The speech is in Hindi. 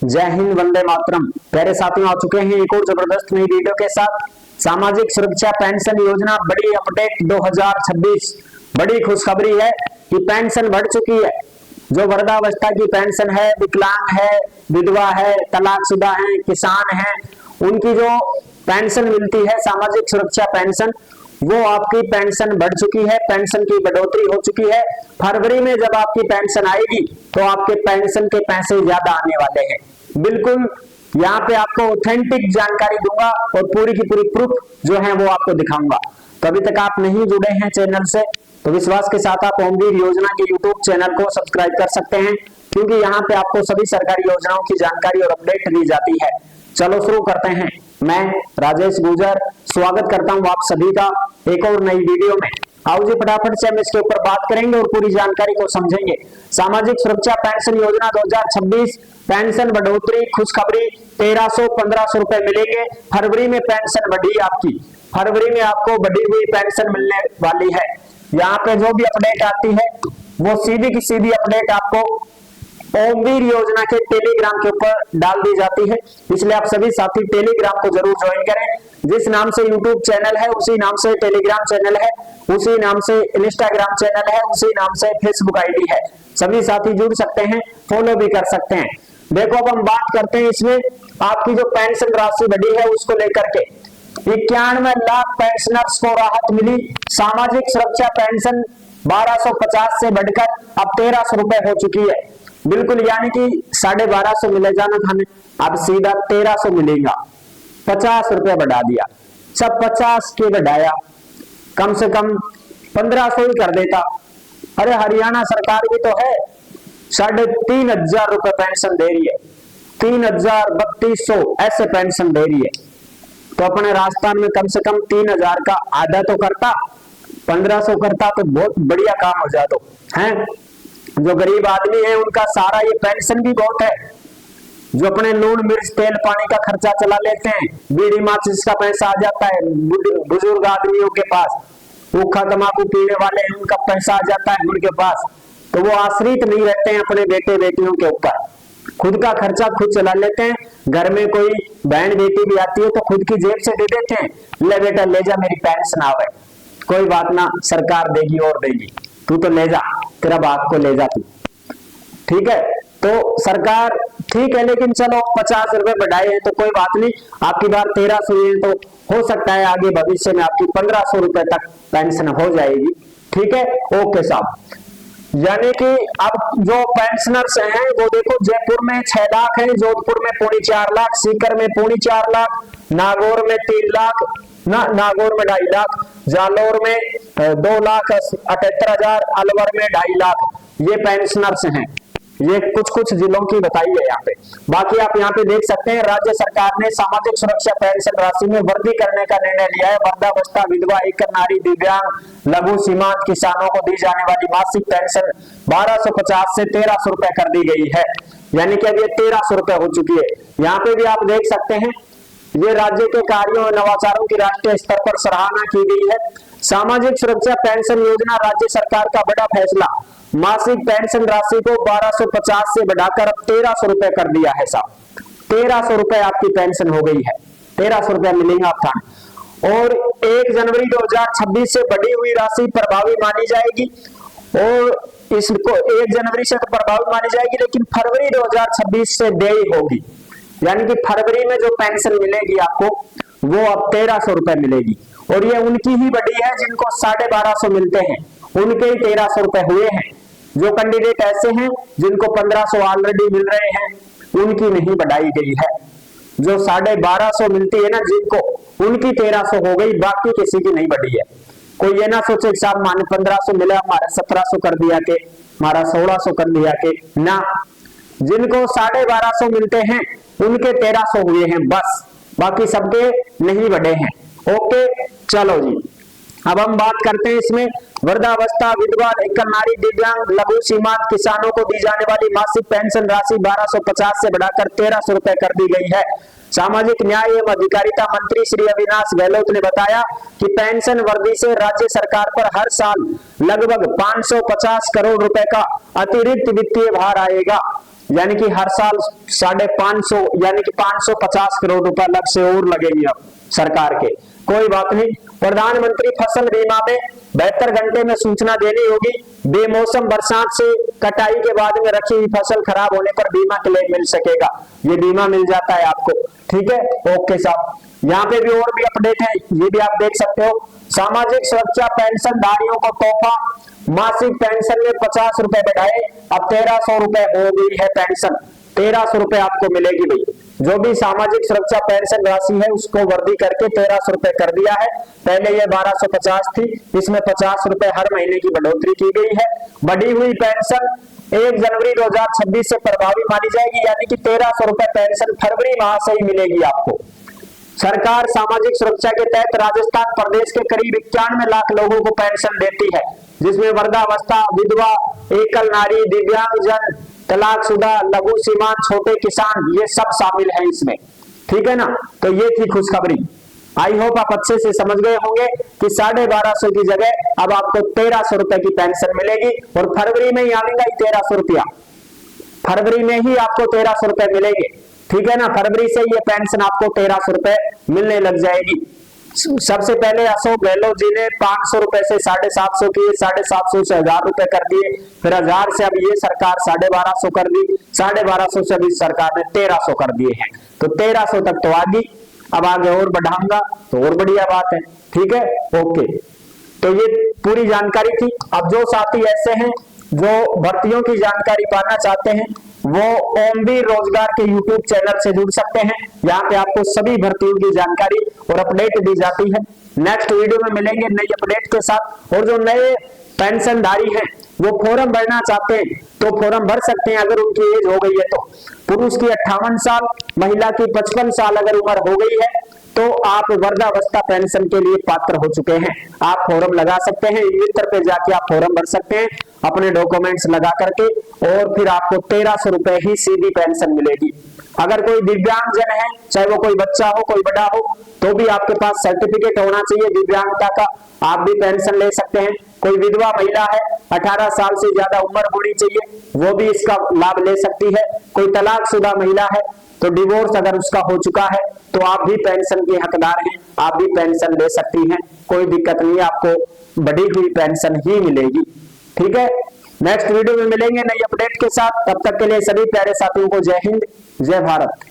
जय हिंद, वंदे मातरम। प्यारे साथियों, आ चुके हैं एक और जबरदस्त नई वीडियो के साथ। सामाजिक सुरक्षा पेंशन योजना बड़ी अपडेट 2026। बड़ी खुशखबरी है कि पेंशन बढ़ चुकी है। जो वृद्धावस्था की पेंशन है, विकलांग है, विधवा है, तलाकशुदा है, किसान है, उनकी जो पेंशन मिलती है सामाजिक सुरक्षा पेंशन, वो आपकी पेंशन बढ़ चुकी है। पेंशन की बढ़ोतरी हो चुकी है। फरवरी में जब आपकी पेंशन आएगी तो आपके पेंशन के पैसे ज्यादा आने वाले हैं। बिल्कुल यहाँ पे आपको ऑथेंटिक जानकारी दूंगा और पूरी की पूरी प्रूफ जो है वो आपको दिखाऊंगा। तो अभी तक आप नहीं जुड़े हैं चैनल से तो विश्वास के साथ आप ओमवीर योजना के यूट्यूब चैनल को सब्सक्राइब कर सकते हैं, क्योंकि यहाँ पे आपको सभी सरकारी योजनाओं की जानकारी और अपडेट दी जाती है। चलो शुरू करते हैं। मैं राजेश गुजर स्वागत करता हूँ आप सभी का एक और नई वीडियो में। आओ जी फटाफट से हम इसके ऊपर बात करेंगे और पूरी जानकारी को समझेंगे। सामाजिक सुरक्षा पेंशन योजना 2026 पेंशन बढ़ोतरी खुशखबरी 1300-1500 रुपए मिलेंगे। फरवरी में पेंशन बढ़ी आपकी, फरवरी में आपको बढ़ी हुई पेंशन मिलने वाली है। यहाँ पे जो भी अपडेट आती है वो सीधी की सीधी अपडेट आपको ओमवीर योजना के टेलीग्राम के ऊपर डाल दी जाती है। इसलिए आप सभी साथी टेलीग्राम को जरूर ज्वाइन करें। जिस नाम से यूट्यूब चैनल है उसी नाम से टेलीग्राम चैनल है, उसी नाम से इंस्टाग्राम चैनल है, उसी नाम से फेसबुक आईडी है। सभी साथी जुड़ सकते हैं, फॉलो भी कर सकते हैं। देखो अब हम बात करते हैं इसमें आपकी जो पेंशन राशि बढ़ी है उसको लेकर के। 91 लाख पेंशनर्स को राहत मिली। सामाजिक सुरक्षा पेंशन 1250 से बढ़कर अब 1300 रुपए हो चुकी है। बिल्कुल, यानी कि 1250 मिले जाना था, अब सीधा 1300 मिलेगा। 50 रुपए बढ़ा दिया, सब 50 के बढ़ाया, कम से कम 1500 ही कर देता। अरे हरियाणा सरकार भी तो है 3500 रुपए पेंशन दे रही है, 3000-3200 ऐसे पेंशन दे रही है। तो अपने राजस्थान में कम से कम 3000 का आधा तो करता, 1500 करता तो बहुत बढ़िया काम हो जाता है। जो गरीब आदमी है उनका सारा ये पेंशन भी बहुत है। जो अपने लून मिर्च तेल पानी का खर्चा चला लेते हैं, बीड़ी माचिस का पैसा आ जाता है बुजुर्ग आदमियों के पास, भूखा तंबाकू पीने वाले हैं उनका पैसा आ जाता है उनके पास, तो वो आश्रित नहीं रहते हैं अपने बेटे बेटियों के ऊपर, खुद का खर्चा खुद चला लेते हैं। घर में कोई बहन बेटी भी आती है तो खुद की जेब से दे देते हैं, ले बेटा ले जा मेरी पेंशन आवे, कोई बात ना सरकार देगी और देगी, तू तो ले जा, तेरा बाप को ले जा तू। ठीक है, तो सरकार ठीक है, लेकिन चलो 50 रुपए बढ़ाए हैं तो कोई बात नहीं, आपकी बार 1300 है तो हो सकता है आगे भविष्य में आपकी 1500 रुपए तक पेंशन हो जाएगी। ठीक है, ओके साहब। यानी कि अब जो पेंशनर्स हैं वो देखो, जयपुर में 6 लाख है, जोधपुर में 4.5 लाख, सीकर में 4.5 लाख, नागौर में 3 लाख, नागौर में 2.5 लाख, जालौर में 2,78,000, अलवर में 2.5 लाख ये पेंशनर्स हैं। ये कुछ जिलों की बताई है यहाँ पे। बाकी आप यहाँ पे देख सकते हैं राज्य सरकार ने सामाजिक सुरक्षा पेंशन राशि में वृद्धि करने का निर्णय लिया है। वृद्धावस्था, विधवा, एकल नारी, दिव्यांग, लघु सीमांत किसानों को दी जाने वाली मासिक पेंशन 1250 से 1300 रुपए कर दी गई है। यानी कि अब ये 1300 रुपए हो चुकी है। यहाँ पे भी आप देख सकते हैं ये राज्य के कार्यों और नवाचारों की राष्ट्रीय स्तर पर सराहना की गई है। सामाजिक सुरक्षा पेंशन योजना राज्य सरकार का बड़ा फैसला, मासिक पेंशन राशि को 1250 से बढ़ाकर अब 1300 रुपए कर दिया है साहब। 1300 रुपए आपकी पेंशन हो गई है, 1300 रुपए मिलेंगे आपको। और 1 जनवरी 2026 से बढ़ी हुई राशि प्रभावी मानी जाएगी और इसको 1 जनवरी से तो प्रभावी मानी जाएगी, लेकिन फरवरी 2026 से देय होगी। यानी कि फरवरी में जो पेंशन मिलेगी आपको वो अब 1300 रुपए मिलेगी। और ये उनकी ही बढ़ी है जिनको 1250 मिलते हैं, उनके ही 1300 रुपए हुए हैं। जो कैंडिडेट ऐसे हैं जिनको 1500 ऑलरेडी मिल रहे हैं उनकी नहीं बढ़ाई गई है। जो 1250 मिलती है ना जिनको, उनकी 1300 हो गई, बाकी किसी की नहीं बढ़ी है। कोई ये ना सोचे कि साहब मान 1500 मिला हमारा 1700 कर दिया के, हमारा 1600 कर दिया के, ना, जिनको 1250 मिलते हैं उनके 1300 हुए हैं बस, बाकी सबके नहीं बढ़े हैं। ओके, चलो जी अब हम बात करते हैं इसमें वृद्धावस्था, विधवा, एकल नारी, दिव्यांग, लघु सीमांत किसानों को दी जाने वाली मासिक पेंशन राशि 1250 से बढ़ाकर 1300 रुपए कर दी गई है। सामाजिक न्याय एवं अधिकारिता मंत्री श्री अविनाश गहलोत ने बताया कि पेंशन वृद्धि से राज्य सरकार पर हर साल लगभग 550 करोड़ रुपए का अतिरिक्त वित्तीय भार आएगा। यानी कि हर साल 550 यानी कि 550 करोड़ रुपए अलग से और लगेंगे अब सरकार के। कोई बात नहीं, प्रधानमंत्री फसल बीमा में 72 घंटे में सूचना देनी होगी। बेमौसम बरसात से कटाई के बाद में रखी हुई फसल खराब होने पर बीमा क्लेम मिल सकेगा। ये बीमा मिल जाता है आपको, ठीक है। ओके साहब, यहाँ पे भी और भी अपडेट है, ये भी आप देख सकते हो। सामाजिक सुरक्षा पेंशन धारियों को तोहफा, मासिक पेंशन में 50 रुपए बढ़ाए, अब 1300 रुपए हो गई है पेंशन। 1300 रुपए आपको मिलेगी भाई। जो भी सामाजिक सुरक्षा पेंशन राशि है उसको वर्दी करके 1300 रुपए कर दिया है। पहले ये 1250 थी, इसमें 50 रुपए हर महीने की बढ़ोतरी की गई है। बढ़ी हुई पेंशन 1 जनवरी 2026 से प्रभावी मानी जाएगी, यानी कि 1300 रुपए पेंशन फरवरी माह से ही मिलेगी आपको। सरकार सामाजिक सुरक्षा के तहत राजस्थान प्रदेश के करीब 91 लाख लोगों को पेंशन देती है, जिसमें वृद्धावस्था, विधवा, एकल नारी, दिव्यांगजन, तलाकशुदा, लघु सीमांत, छोटे किसान, ये सब शामिल हैं इसमें, ठीक है ना। तो ये थी खुशखबरी। आई होप आप अच्छे से समझ गए होंगे कि 1250 की जगह अब आपको 1300 रुपए की पेंशन मिलेगी, और फरवरी में ही आएगा 1300 रुपया, फरवरी में ही आपको 1300 रुपए मिलेंगे, ठीक है ना। फरवरी से ये पेंशन आपको 1300 रुपए मिलने लग जाएगी। सबसे पहले अशोक गहलोत जी ने 500 रुपए से 750 किए, 750 से 1000 रुपए कर दिए, फिर 1000 से अब ये सरकार 1250 कर दी, 1250 से अभी सरकार ने 1300 कर दिए हैं। तो 1300 तक तो आ गई, अब आगे और बढ़ाऊंगा तो और बढ़िया बात है, ठीक है। ओके, तो ये पूरी जानकारी थी। अब जो साथी ऐसे हैं जो भर्तियों की जानकारी पाना चाहते हैं, वो ओमवीर रोजगार के यूट्यूब चैनल से जुड़ सकते हैं। यहाँ पे आपको सभी भर्तियों की जानकारी और अपडेट दी जाती है। नेक्स्ट वीडियो में मिलेंगे नई अपडेट के साथ। और जो नए पेंशनधारी हैं वो फॉर्म भरना चाहते हैं तो फॉर्म भर सकते हैं, अगर उनकी एज हो गई है तो। पुरुष की 58 साल, महिला की 55 साल अगर उम्र हो गई है तो आप वृद्धावस्था पेंशन के लिए पात्र हो चुके हैं। आप फॉर्म लगा सकते हैं, मित्र पे जाके आप फॉर्म भर सकते हैं अपने डॉक्यूमेंट्स लगा करके, और फिर आपको 1300 रुपए ही सीधी पेंशन मिलेगी। अगर कोई दिव्यांगजन है, चाहे वो कोई बच्चा हो कोई बड़ा हो, तो भी आपके पास सर्टिफिकेट होना चाहिए दिव्यांगता का, आप भी पेंशन ले सकते हैं। कोई विधवा महिला है, 18 साल से ज्यादा उम्र होनी चाहिए, वो भी इसका लाभ ले सकती है। कोई तलाकशुदा महिला है, तो डिवोर्स अगर उसका हो चुका है तो आप भी पेंशन के हकदार हैं, आप भी पेंशन ले सकती हैं। कोई दिक्कत नहीं है, आपको बढ़ी हुई पेंशन ही मिलेगी, ठीक है। नेक्स्ट वीडियो में मिलेंगे नई अपडेट के साथ, तब तक के लिए सभी प्यारे साथियों को जय हिंद, जय भारत।